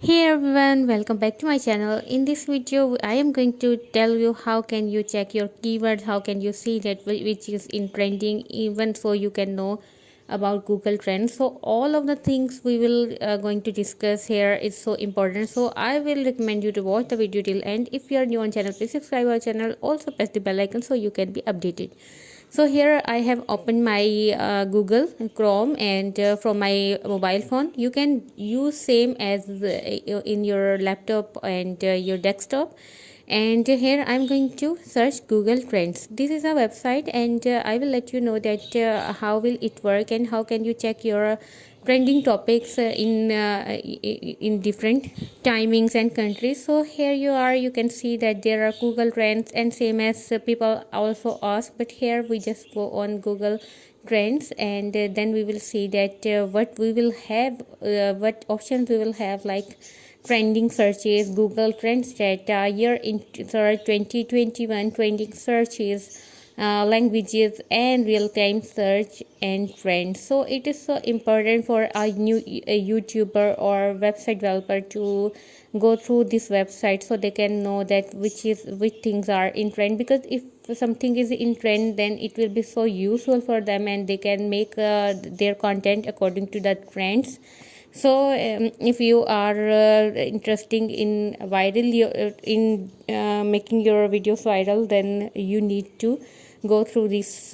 Hey everyone, welcome back to my channel. In this video I am going to tell you how can you check your keywords, how can you see that which is in trending, even so you can know about Google Trends. So all of the things we will going to discuss here is so important, so I will recommend you to watch the video till end. If you are new on channel, please subscribe our channel, also press the bell icon so you can be updated. So here I have opened my Google Chrome, and from my mobile phone you can use same as in your laptop and your desktop. And here I'm going to search Google Trends. This is a website, and I will let you know that how will it work and how can you check your trending topics in different timings and countries. So here you are, you can see that there are Google Trends, and same as people also ask, but here we just go on Google Trends, and then we will see that what we will have, what options we will have, like trending searches, Google Trends data, year in 2021 trending searches, languages, and real-time search and trends. So it is so important for a new YouTuber or website developer to go through this website so they can know that which things are in trend, because if something is in trend then it will be so useful for them and they can make their content according to the trends. So if you are interested in making your videos viral, then you need to go through this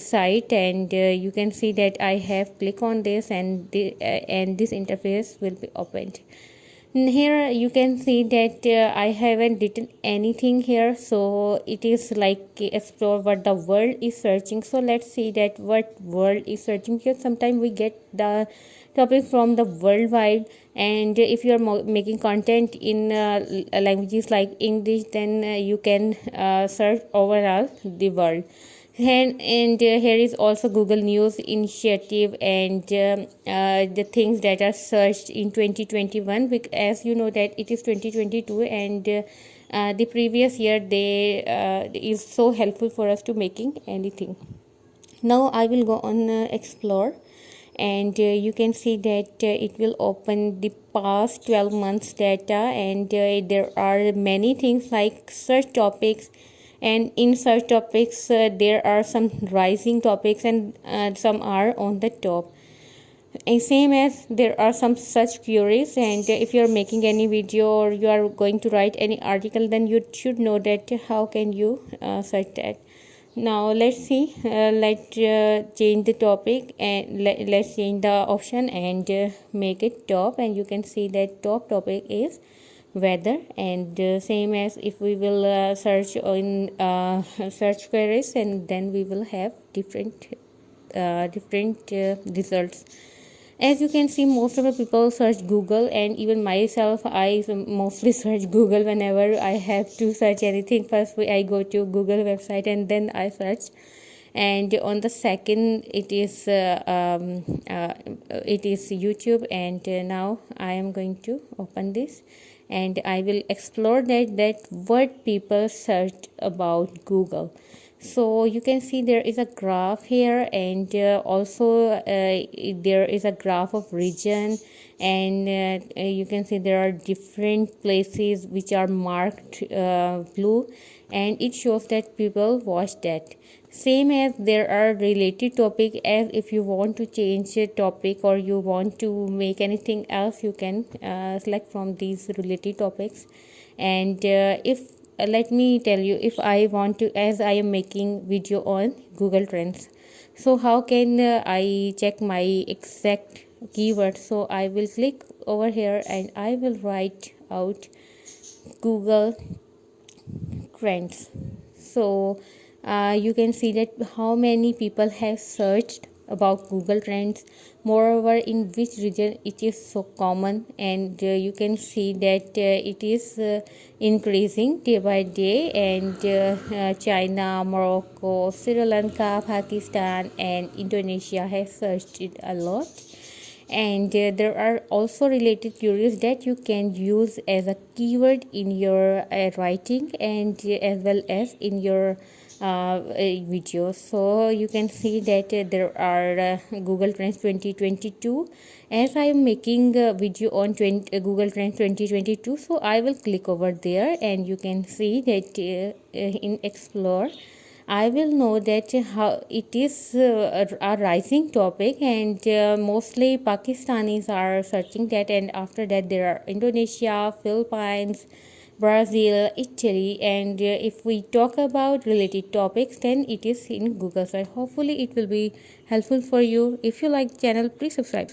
site, and you can see that I have click on this, and this interface will be opened. Here you can see that I haven't written anything here, so it is like explore what the world is searching. So let's see that what world is searching, because sometimes we get the topic from the worldwide, and if you are making content in languages like English, then you can search overall the world. And here is also Google News initiative, and the things that are searched in 2021, because as you know that it is 2022, and the previous year they is so helpful for us to making anything. Now I will go on explore, and you can see that it will open the past 12 months data, and there are many things like search topics, and in search topics there are some rising topics, and some are on the top, and same as there are some such queries. And if you are making any video or you are going to write any article, then you should know that how can you search that. Now let's see, let's change the topic, and let's change the option and make it top, and you can see that top topic is weather. And same as if we will search in search queries, and then we will have different results. As you can see, most of the people search Google, and even myself, I mostly search Google whenever I have to search anything. First I go to Google website and then I search, and on the second it is YouTube. And now I am going to open this, and I will explore that what people search about Google. So you can see there is a graph here, and also there is a graph of region, and you can see there are different places which are marked blue, and it shows that people watch that. Same as there are related topic, as if you want to change a topic or you want to make anything else, you can select from these related topics. And if let me tell you, if I want to, as I am making video on Google Trends, so how can I check my exact keyword? So I will click over here and I will write out Google Trends. So you can see that how many people have searched about Google Trends, moreover in which region it is so common, and you can see that it is increasing day by day. And China, Morocco, Sri Lanka, Pakistan, and Indonesia have searched it a lot. And there are also related queries that you can use as a keyword in your writing, and as well as in your videos. So you can see that there are Google Trends 2022. As I am making a video on Google Trends 2022, so I will click over there, and you can see that in Explore I will know that how it is a rising topic, and mostly Pakistanis are searching that, and after that there are Indonesia, Philippines, Brazil, Italy, and if we talk about related topics, then it is in Google search. Hopefully it will be helpful for you. If you like the channel, please subscribe.